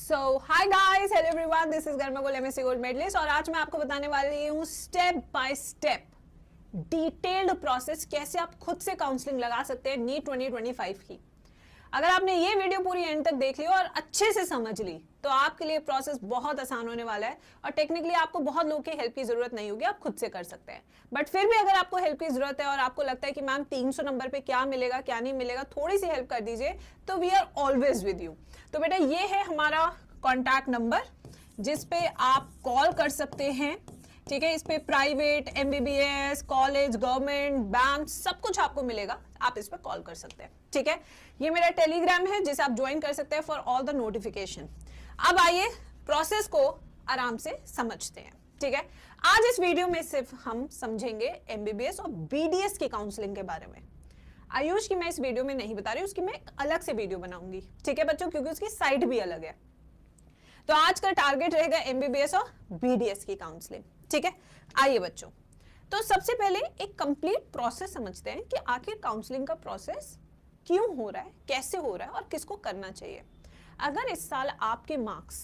So hi guys, hello everyone, this is गर्मा गोल MSc gold medallist और आज मैं आपको बताने वाली हूँ step by step detailed process कैसे आप खुद से काउंसलिंग लगा सकते हैं नीट 2025 की। अगर आपने ये वीडियो पूरी एंड तक देख ली और अच्छे से समझ ली तो आपके लिए प्रोसेस बहुत आसान होने वाला है और टेक्निकली आपको बहुत लोगों की हेल्प की जरूरत नहीं होगी, आप खुद से कर सकते हैं। बट फिर भी अगर आपको हेल्प की जरूरत है और आपको लगता है कि मैम 300 नंबर पे क्या मिलेगा क्या नहीं मिलेगा, थोड़ी सी हेल्प कर दीजिए, तो we are always with you. तो बेटा ये है हमारा कॉन्टैक्ट नंबर जिस पे आप कॉल कर सकते हैं, ठीक है। इस पे private, MBBS, college, government, bank सब कुछ आपको मिलेगा, आप इस पे कॉल कर सकते हैं, ठीक है। ये मेरा टेलीग्राम है जिसे आप ज्वाइन कर सकते हैं फॉर ऑल द नोटिफिकेशन। अब आइए प्रोसेस को आराम से समझते हैं, ठीक है। आज इस वीडियो में सिर्फ हम समझेंगे एमबीबीएस और बीडीएस की काउंसलिंग के बारे में। आयुष की मैं इस वीडियो में नहीं बता रही, उसकी मैं एक अलग से वीडियो बनाऊंगी, ठीक है बच्चों, क्योंकि उसकी साइट भी अलग है। तो आज का टारगेट रहेगा एमबीबीएस और बीडीएस की काउंसलिंग, ठीक है। आइए बच्चों, तो सबसे पहले एक कंप्लीट प्रोसेस समझते हैं कि आखिर काउंसलिंग का प्रोसेस क्यों हो रहा है, कैसे हो रहा है और किसको करना चाहिए। अगर इस साल आपके मार्क्स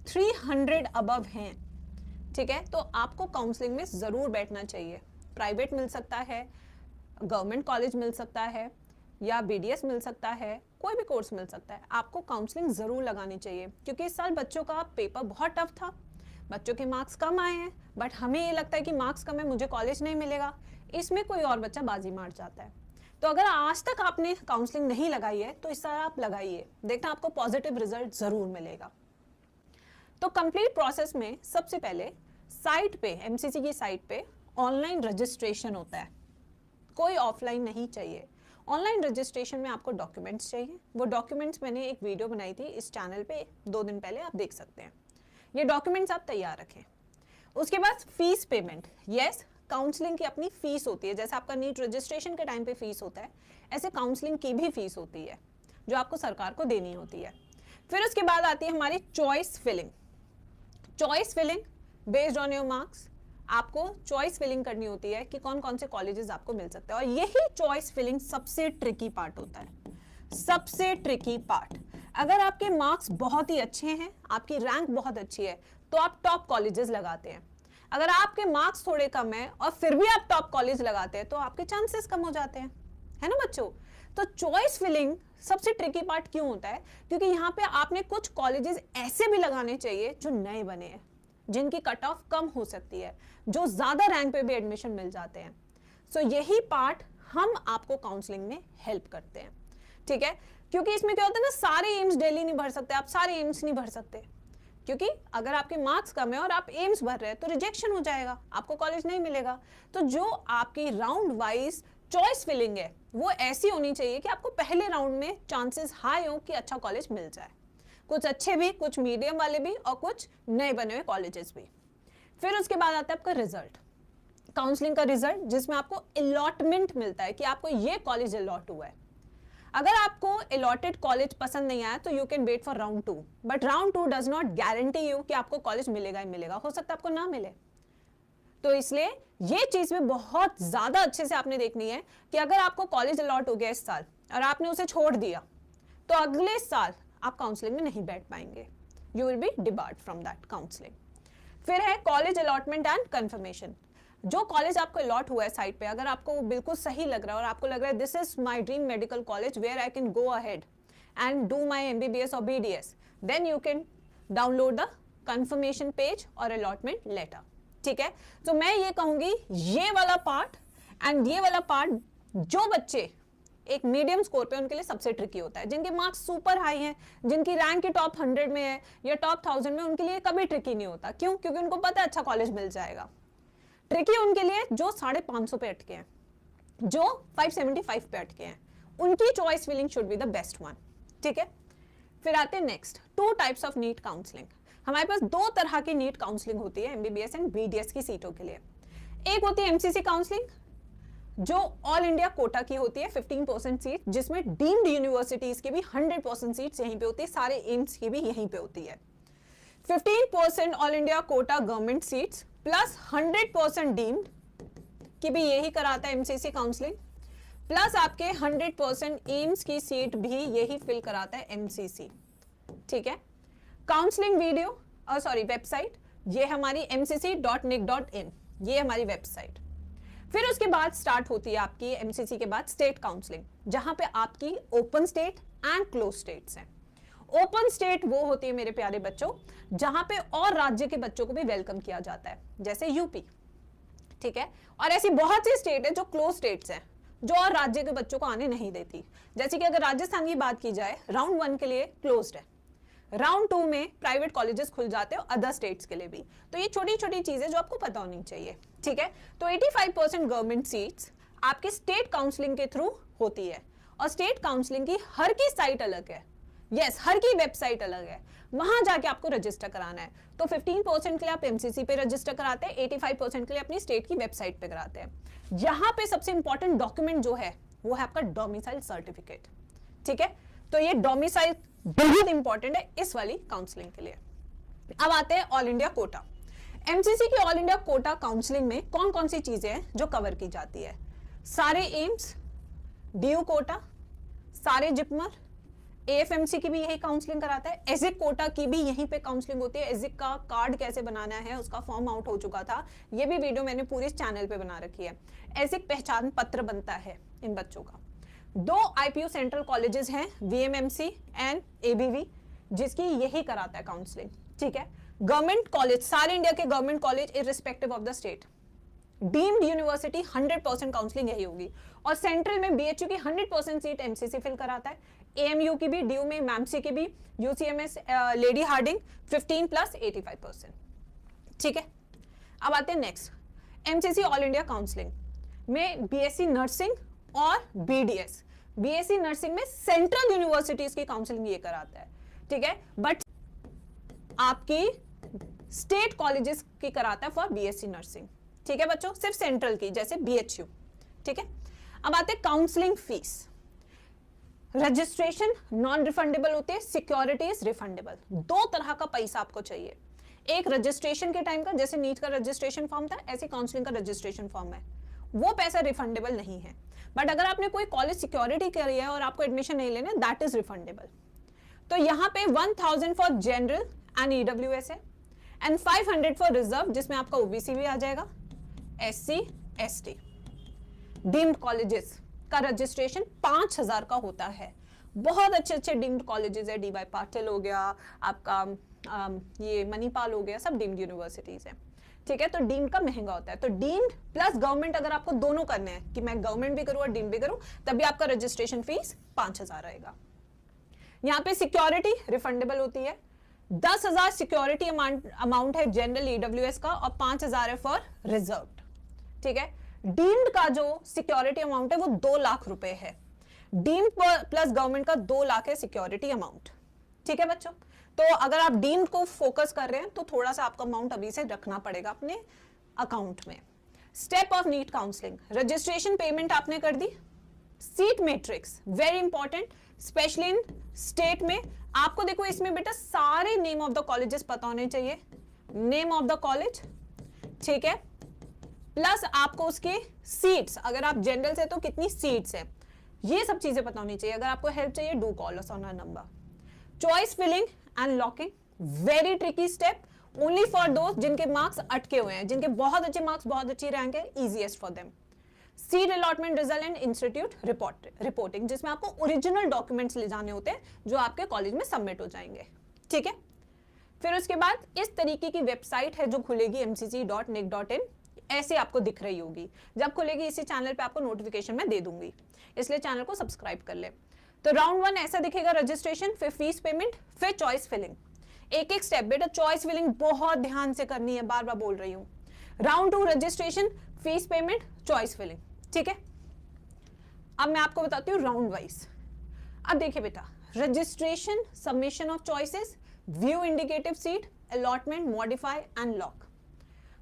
300 अबव हैं, ठीक है, तो आपको काउंसलिंग में जरूर बैठना चाहिए। प्राइवेट मिल सकता है, गवर्नमेंट कॉलेज मिल सकता है या बीडीएस मिल सकता है, कोई भी कोर्स मिल सकता है, आपको काउंसलिंग जरूर लगानी चाहिए। क्योंकि इस साल बच्चों का पेपर बहुत टफ था, बच्चों के मार्क्स कम आए हैं, बट हमें ये लगता है कि मार्क्स कम है, मुझे कॉलेज नहीं मिलेगा, इसमें कोई और बच्चा बाजी मार जाता है। तो अगर आज तक आपने काउंसलिंग नहीं लगाई है तो इस साल आप लगाइए, देखना आपको पॉजिटिव रिजल्ट जरूर मिलेगा। तो कंप्लीट प्रोसेस में सबसे पहले साइट पे, एमसीसी की साइट पे ऑनलाइन रजिस्ट्रेशन होता है, कोई ऑफलाइन नहीं चाहिए। ऑनलाइन रजिस्ट्रेशन में आपको डॉक्यूमेंट्स चाहिए, वो डॉक्यूमेंट्स मैंने एक वीडियो बनाई थी इस चैनल पे 2 दिन पहले, आप देख सकते हैं। ये डॉक्यूमेंट्स आप तैयार रखें। उसके बाद फीस पेमेंट, यस, काउंसलिंग की अपनी फीस होती है, जैसे आपका नीट रजिस्ट्रेशन के टाइम पे फीस होता है, ऐसे काउंसलिंग की भी फीस होती है जो आपको सरकार को देनी होती है। फिर उसके बाद आती है हमारी choice filling. Choice filling based on your marks, आपको चॉइस फिलिंग करनी होती है कि कौन कौन से कॉलेजेस आपको मिल सकते हैं। और यही चॉइस फिलिंग सबसे ट्रिकी पार्ट होता है, सबसे ट्रिकी पार्ट। अगर आपके मार्क्स बहुत ही अच्छे हैं, आपकी रैंक बहुत अच्छी है, तो आप टॉप कॉलेजेस लगाते हैं। अगर आपके मार्क्स थोड़े कम है और फिर भी आप टॉप कॉलेज लगाते हैं तो आपके चांसेस कम हो जाते हैं, है ना बच्चों। तो चॉइस फिलिंग सबसे ट्रिकी पार्ट क्यों होता है, क्योंकि यहाँ पे आपने कुछ कॉलेजेस ऐसे भी लगाने चाहिए जो नए बने हैं, जिनकी कट ऑफ कम हो सकती है, जो ज्यादा रैंक पे भी एडमिशन मिल जाते हैं। सो यही पार्ट हम आपको काउंसलिंग में हेल्प करते हैं, ठीक है। क्योंकि इसमें क्या होता है ना, सारे एम्स डेली नहीं भर सकते, आप सारे एम्स नहीं भर सकते, क्योंकि अगर आपके मार्क्स कम है और आप एम्स भर रहे हैं तो रिजेक्शन हो जाएगा, आपको कॉलेज नहीं मिलेगा। तो जो आपकी राउंड वाइज चॉइस फिलिंग है वो ऐसी होनी चाहिए कि आपको पहले राउंड में चांसेस हाई हो कि अच्छा कॉलेज मिल जाए, कुछ अच्छे भी, कुछ मीडियम वाले भी और कुछ नए बने हुए कॉलेजेस भी। फिर उसके बाद आता है आपका रिजल्ट, काउंसलिंग का रिजल्ट, जिसमें आपको अलॉटमेंट मिलता है कि आपको ये कॉलेज अलॉट हुआ है। अगर आपको अलॉटेड कॉलेज पसंद नहीं आया तो you can wait for round 2, but round 2 does not guarantee you कि आपको कॉलेज मिलेगा ही मिलेगा, हो सकता है आपको ना मिले। तो इसलिए ये चीज भी बहुत ज्यादा अच्छे से आपने देखनी है कि अगर आपको कॉलेज अलॉट हो गया इस साल और आपने उसे छोड़ दिया तो अगले साल आप काउंसलिंग में नहीं बैठ पाएंगे, you will be debarred from that counselling. फिर है कॉलेज अलॉटमेंट एंड कंफर्मेशन। जो कॉलेज आपको अलॉट हुआ है साइट पे, अगर आपको बिल्कुल सही लग रहा है और आपको लग रहा है this is my dream medical college where I can go ahead and do my MBBS और BDS, then you can download the confirmation page और अलॉटमेंट लेटर, ठीक है। तो मैं ये कहूंगी ये वाला पार्ट एंड ये वाला पार्ट जो बच्चे एक मीडियम स्कोर पे, उनके लिए सबसे ट्रिकी होता है। जिनके मार्क्स सुपर हाई हैं, जिनकी रैंक की टॉप 100 में है या टॉप 1000 में, उनके लिए कभी ट्रिकी नहीं होता। क्यों? क्योंकि उनको पता है अच्छा कॉलेज मिल जाएगा। ट्रिकी उनके लिए जो 550 पे अटके हैं, जो 575 पे अटके हैं, उनकी choice filling should be the best one, ठीक है। फिर आते हैं next 2 types of NEET counselling. हमारे पास 2 तरह की नीट काउंसलिंग होती है एमबीबीएस एंड बीडीएस की सीटों के लिए। एक होती है एमसीसी काउंसलिंग जो ऑल इंडिया कोटा की होती है, 15% सीट, जिसमें डीम्ड यूनिवर्सिटीज की भी 100% सीट्स यहीं पे होती है, सारे एम्स की भी यहीं पे होती है। 15% all India Kota government seats plus 100% deemed की भी यही कराता है एमसीसी काउंसलिंग, प्लस आपके 100% एम्स की सीट भी यही फिल कराता है एमसीसी, ठीक है। काउंसलिंग वीडियो सॉरी वेबसाइट, ये हमारी mcc.nic.in, ये हमारी वेबसाइट। फिर उसके बाद स्टार्ट होती है आपकी एमसीसी के बाद स्टेट काउंसलिंग, जहां पे आपकी open state and close states हैं। ओपन स्टेट वो होती है मेरे प्यारे बच्चों जहां पे और राज्य के बच्चों को भी वेलकम किया जाता है, जैसे यूपी, ठीक है। और ऐसी बहुत सी स्टेट है जो क्लोज स्टेट्स हैं, जो और राज्य के बच्चों को आने नहीं देती। जैसे कि अगर राजस्थान की बात की जाए, राउंड 1 के लिए क्लोज्ड है, राउंड 2 में प्राइवेट कॉलेजेस खुल जाते हैं अदर स्टेट्स के लिए भी। तो ये छोटी छोटी चीजें जो आपको पता होनी चाहिए, ठीक है। तो 85% गवर्नमेंट सीट्स आपके स्टेट काउंसलिंग के थ्रू होती है, और स्टेट काउंसलिंग की हर की साइट अलग है, यस, हर की वेबसाइट अलग है, वहां जाके आपको रजिस्टर कराना है। तो 15% के लिए आप एमसीसी पे रजिस्टर कराते हैं, 85% के लिए अपनी स्टेट की वेबसाइट पे कराते हैं। यहाँ पे सबसे इंपॉर्टेंट डॉक्यूमेंट जो है वो है आपका डोमिसाइल सर्टिफिकेट, ठीक है। तो ये डोमिसाइल बहुत इंपॉर्टेंट है इस वाली काउंसलिंग के लिए। अब आते हैं ऑल इंडिया कोटा। एमसीसी की ऑल इंडिया कोटा काउंसलिंग में कौन कौन सी चीजें हैं जो कवर की जाती है? सारे एम्स, डीयू कोटा, सारे जिपमर, एएफएमसी की भी यही काउंसलिंग कराता है, एजिक कोटा की भी यहीं पे काउंसलिंग होती है। एजिक का कार्ड कैसे बनाना है उसका फॉर्म आउट हो चुका था, ये भी वीडियो मैंने पूरी इस चैनल पे बना रखी है। एजिक पहचान पत्र बनता है इन बच्चों का। 2 आईपीयू सेंट्रल कॉलेजेस हैं, वीएमएमसी एंड एबीवी, जिसकी यही कराता है काउंसलिंग, ठीक है। गवर्नमेंट कॉलेज, सारे इंडिया के government college irrespective of the state, deemed university 100% counselling यही होगी। और सेंट्रल में बीएचयू की 100% सीट एमसीसी फिल कराता है, एएमयू की भी, डीयू में मैमसी की भी, यूसीएमएस लेडी हार्डिंग 15 + 85%, ठीक है। अब आते हैं next, MCC all India counselling में बीएससी नर्सिंग और बीडीएस। बीएससी नर्सिंग में सेंट्रल यूनिवर्सिटीज की काउंसलिंग ये कराता है, ठीक है, बट आपकी स्टेट कॉलेजेस की कराता है फॉर बीएससी नर्सिंग, ठीक है बच्चों, सिर्फ सेंट्रल की, जैसे बीएचयू, ठीक है। अब आते हैं counselling fees. Registration non refundable होती है, सिक्योरिटीज रिफंडेबल। 2 तरह का पैसा आपको चाहिए, एक रजिस्ट्रेशन के टाइम का, जैसे नीट का रजिस्ट्रेशन फॉर्म था, ऐसे काउंसलिंग का रजिस्ट्रेशन फॉर्म है, वो पैसा रिफंडेबल नहीं है। बट अगर आपने कोई कॉलेज सिक्योरिटी करी है और आपको एडमिशन नहीं लेना, दैट इज रिफंडेबल। तो यहाँ पे 1000 फॉर जनरल एंड ईडब्ल्यूएस है, एंड 500 फॉर रिजर्व, जिसमें आपका ओबीसी भी आ जाएगा, एससी एसटी। डीम्ड कॉलेजेस का रजिस्ट्रेशन 5000 का होता है। बहुत अच्छे अच्छे डीम्ड कॉलेजेस है, डीवाई पाटिल हो गया आपका, ये मणिपाल हो गया, सब डीम्ड यूनिवर्सिटीज है, ठीक है। तो डीम्ड का महंगा होता है। तो डीम्ड प्लस गवर्नमेंट अगर आपको दोनों करने हैं कि मैं गवर्नमेंट भी करूं और डीम्ड भी करूं, तभी आपका रजिस्ट्रेशन फीस 5000 आएगा। यहाँ पे सिक्योरिटी रिफंडेबल होती है, 10,000 सिक्योरिटी अमाउंट है जनरल ईडब्ल्यूएस का, और 5,000 है फॉर रिजर्व, ठीक है। डीम्ड का जो सिक्योरिटी अमाउंट है वो 2 लाख रुपए है। डीम्ड प्लस गवर्नमेंट का 2 लाख है सिक्योरिटी अमाउंट, ठीक है बच्चों। तो अगर आप डीम्ड को फोकस कर रहे हैं तो थोड़ा सा आपका अमाउंट अभी से रखना पड़ेगा अपने अकाउंट में। Step of NEET counselling, registration payment आपने कर दी, seat matrix very important, specially in state में। आपको देखो इसमें बेटा सारे नेम ऑफ द कॉलेजेस पता होने चाहिए, नेम ऑफ द कॉलेज, ठीक है, प्लस आपको उसके सीट्स, अगर आप जनरल से तो कितनी सीट्स है, ये सब चीजें पता होनी चाहिए। अगर आपको हेल्प चाहिए, do call us on our number. Choice filling and locking, very tricky step, only for दोस्त जिनके मार्क्स अटके हुए हैं, जिनके बहुत अच्छे मार्क्स, बहुत अच्छी रैंक है, easiest for them. Seat allotment result and institute reporting, जिसमें आपको ओरिजिनल डॉक्यूमेंट्स ले जाने होते हैं जो आपके कॉलेज में सबमिट हो जाएंगे, ठीक है। फिर उसके बाद इस तरीके की वेबसाइट है जो खुलेगी mcc.nic.in, ऐसे आपको दिख रही होगी। जब खुलेगी इसी चैनल पे आपको नोटिफिकेशन में दे दूंगी, इसलिए चैनल को सब्सक्राइब कर ले। तो राउंड 1 ऐसा दिखेगा, रजिस्ट्रेशन, फिर फीस पेमेंट, फिर चॉइस फिलिंग। एक एक स्टेप बेटा, चॉइस फिलिंग बहुत ध्यान से करनी है, बार बार बोल रही हूं। Round 2 registration, fees payment, choice filling, ठीक है। अब मैं आपको बताती हूँ राउंड वाइज। अब देखिए बेटा, registration, submission of choices, view indicative seat, allotment, modify and lock.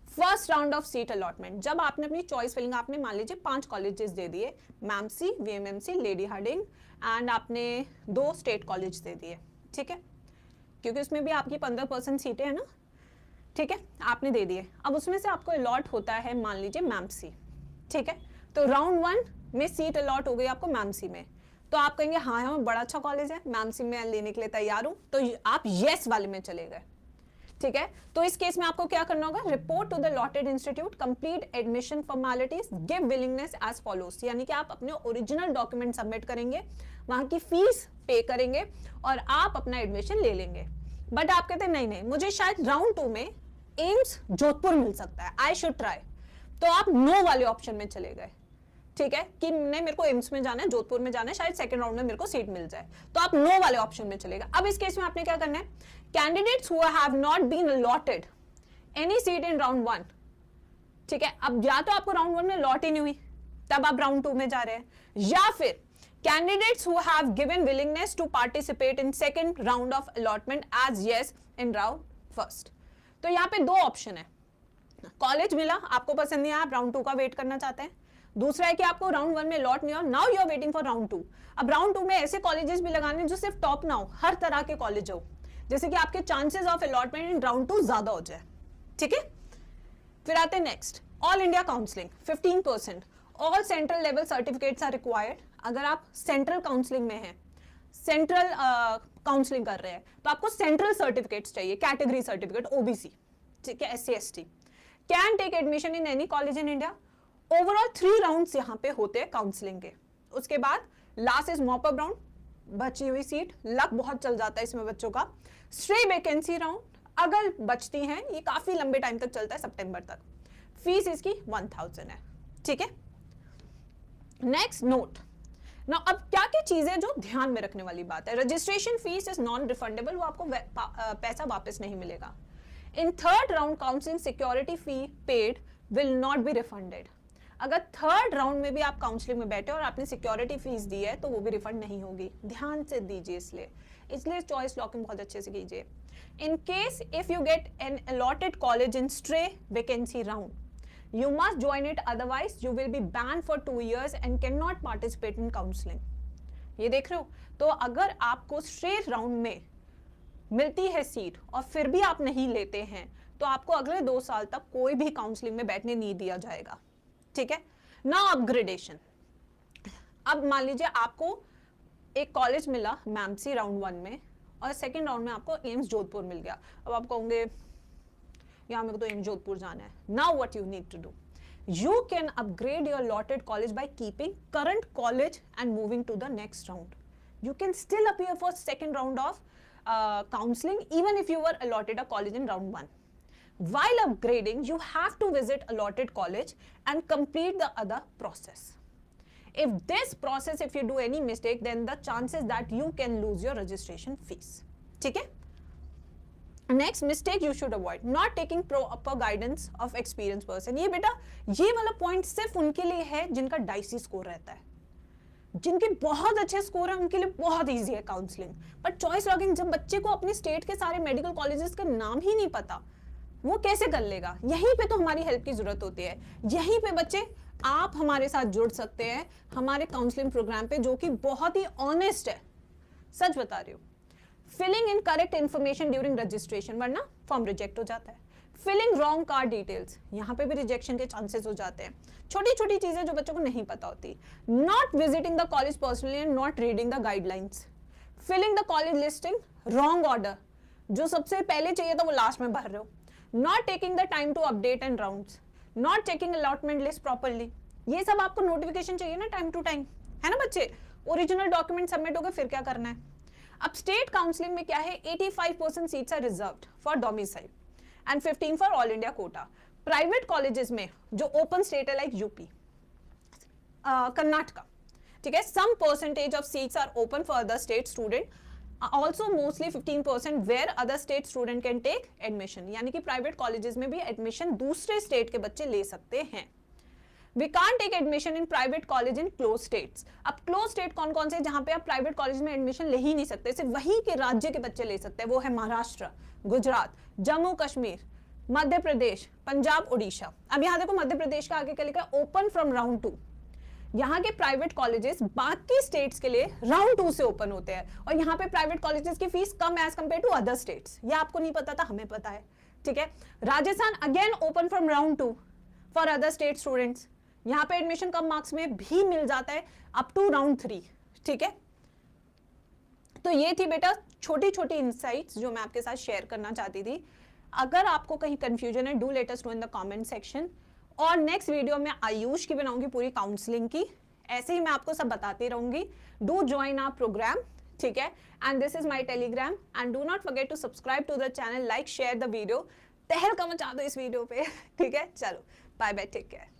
First round of seat allotment, जब आपने अपनी चॉइस फिलिंग, आपने मान लीजिए 5 कॉलेजेस दे दिए, मैमसी, वीएमएमसी, लेडी हार्डिंग, एंड आपने 2 स्टेट कॉलेज दे दिए, ठीक है, क्योंकि उसमें भी आपकी 15% सीटें हैं ना, ठीक है, आपने दे दिए। अब उसमें से आपको अलॉट होता है मान लीजिए मैमसी, ठीक है। तो राउंड 1 में सीट अलॉट हो गई आपको मैमसी में, तो तो आप कहेंगे हाँ हाँ बड़ा अच्छा कॉलेज है, मैम से मैं लेने के लिए तैयार हूं, तो आप यस वाले में चले गए, ठीक है। तो इस केस में आपको क्या करना होगा, report to the allotted institute, complete admission formalities, give willingness as follows, यानी कि आप अपने ओरिजिनल डॉक्यूमेंट सबमिट करेंगे, वहां की फीस पे करेंगे और आप अपना एडमिशन ले लेंगे। बट आप कहते हैं नहीं नहीं मुझे शायद राउंड 2 में एम्स जोधपुर मिल सकता है, आई शुड ट्राई, तो आप नो वाले ऑप्शन में चले गए, ठीक है, कि नहीं मेरे को एम्स में जाना है, जोधपुर में जाना है, शायद सेकंड राउंड में मेरे को सीट मिल जाए, तो आप नो वाले ऑप्शन में चलेगा। अब इस केस में आपने क्या करना है, candidates who have not been allotted any seat in round 1, ठीक है, अब या तो आपको राउंड 1 में लॉट ही नहीं हुई, तब आप राउंड 2 में जा रहे हैं, या फिर candidates who have given willingness to participate in second round of allotment as yes in round first. तो यहाँ पे दो ऑप्शन है, कॉलेज मिला, आपको पसंद नहीं आया, आप राउंड 2 का वेट करना चाहते हैं, दूसरा है कि आपको राउंड 1 में लॉट नहीं हो, now you are waiting for round 2। अब राउंड 2 में ऐसे कॉलेजेस भी लगाने जो सिर्फ टॉप ना हो, हर तरह के कॉलेज हो, जैसे कि आपके chances of allotment in round 2 ज्यादा हो जाए, ठीक है। फिर आते हैं next, all India counselling 15%, all central level certificates are required. अगर आप सेंट्रल काउंसलिंग में हैं, सेंट्रल काउंसलिंग कर रहे हैं, तो आपको सेंट्रल सर्टिफिकेट्स चाहिए, कैटेगरी सर्टिफिकेट, ओबीसी, ठीक है, SC ST, can take admission in any college in India. Overall 3 rounds यहाँ पे होते हैं काउंसलिंग के। उसके बाद last is mop up round, बची हुई सीट, लक बहुत चल जाता है इसमें बच्चों का। स्ट्रे वैकेंसी राउंड, अगर बचती हैं, ये काफी लंबे टाइम तक चलता है, सितंबर तक। फीस इसकी 1000 है, ठीक है। नेक्स्ट नोट, ना अब क्या क्या चीजें जो ध्यान में रखने वाली बात है, registration fees is non refundable, वो आपको पैसा वापस नहीं मिलेगा। In third round counselling security fee paid will not be refunded. अगर थर्ड राउंड में भी आप काउंसलिंग में बैठे और आपने सिक्योरिटी फीस दी है तो वो भी रिफंड नहीं होगी, ध्यान से दीजिए, इसलिए चॉइस लॉकिंग बहुत अच्छे से कीजिए। In case if you get an allotted college in stray vacancy round, you must join it, otherwise you will be banned for 2 years and cannot participate in counseling। ये देख रहे हो, तो अगर आपको स्ट्रेट राउंड में मिलती है सीट और फिर भी आप नहीं लेते हैं, तो आपको अगले 2 साल तक कोई भी काउंसलिंग में बैठने नहीं दिया जाएगा, ठीक है। नाउ अपग्रेडेशन, अब मान लीजिए आपको एक कॉलेज मिला मैमसी राउंड 1 में और सेकेंड राउंड में आपको एम्स जोधपुर मिल गया। अब आप कहोगे यहाँ मेरे को तो एम्स जोधपुर जाना है। Now what you need to do, you can upgrade your allotted college by keeping current college and moving to the next round. You can still appear for second round of counseling even if you were allotted a college in round 1. While upgrading, you have to visit allotted college and complete the other process. If this process, if you do any mistake, then the chances that you can lose your registration fees. ठीक है? Next mistake you should avoid, not taking proper guidance of experienced person. ये बेटा, ये वाला point सिर्फ उनके लिए है जिनका डाइसी स्कोर रहता है, जिनके बहुत अच्छे स्कोर है उनके लिए बहुत इजी है काउंसलिंग। बट चॉइस लॉकिंग, जब बच्चे को अपने स्टेट के सारे मेडिकल कॉलेजेस का नाम ही नहीं पता, वो कैसे कर लेगा? यहीं पे तो हमारी हेल्प की जरूरत होती है। यहीं पे बच्चे आप हमारे साथ जुड़ सकते हैं हमारे काउंसलिंग प्रोग्राम पे, जो कि बहुत ही ऑनेस्ट है, सच बता रही हूँ। Filling in correct information during registration, वरना फॉर्म रिजेक्ट हो जाता है। फिलिंग रॉन्ग कार्ड डिटेल्स, यहाँ पे भी रिजेक्शन के चांसेस हो जाते हैं। छोटी छोटी चीजें जो बच्चों को नहीं पता होती। Not visiting the college personally and not reading the guidelines. Filling the college listing wrong order, जो सबसे पहले चाहिए था वो लास्ट में भर रहे हो। Not taking the time to update and rounds, not checking allotment list properly. ये सब आपको नोटिफिकेशन चाहिए ना टाइम टू टाइम, है ना बच्चे? ओरिजिनल डॉक्यूमेंट सबमिट हो गए, फिर क्या करना है? अब स्टेट काउंसलिंग में क्या है, 85% seats are reserved for domicile and 15 for all India quota. Private colleges में जो ओपन स्टेट है, लाइक यूपी, कर्नाटका, ठीक है, some percentage of seats are open for other state student, also mostly 15% where other state student can take admission. यानी कि private colleges में भी admission दूसरे स्टेट के बच्चे ले सकते हैं। We can't take admission in private college in closed states. अब क्लोज स्टेट कौन कौन से, जहां पे आप प्राइवेट कॉलेज में एडमिशन ले ही नहीं सकते, सिर्फ वहीं के राज्य के बच्चे ले सकते हैं। वो है महाराष्ट्र, गुजरात, जम्मू कश्मीर, मध्य प्रदेश, पंजाब, उड़ीसा। अब यहाँ देखो मध्य प्रदेश का आगे क्या लिखा है, ओपन फ्रॉम राउंड 2। यहाँ के प्राइवेट कॉलेजेस बाकी स्टेट्स के लिए राउंड 2 से ओपन होते हैं, और यहाँ पे प्राइवेट कॉलेजेस की फीस कम as compare to other states. ये आपको नहीं पता था, हमें पता है, ठीक है। Rajasthan again open from round 2 for other state students. यहाँ पे एडमिशन कम मार्क्स में भी मिल जाता है, अप टू राउंड 3, ठीक है। तो ये थी बेटा छोटी छोटी इंसाइट्स जो मैं आपके साथ शेयर करना चाहती थी। अगर आपको कहीं कंफ्यूजन है, do let us know in the comment section. और नेक्स्ट वीडियो में आयुष की बनाऊंगी पूरी काउंसलिंग की, ऐसे ही मैं आपको सब बताती रहूंगी। डू ज्वाइन आवर प्रोग्राम, ठीक है। And this is my Telegram and do not forget to subscribe to the channel, like share the video, तहलका मचा दो इस वीडियो पे ठीक है। चलो बाय बाय, टेक केयर।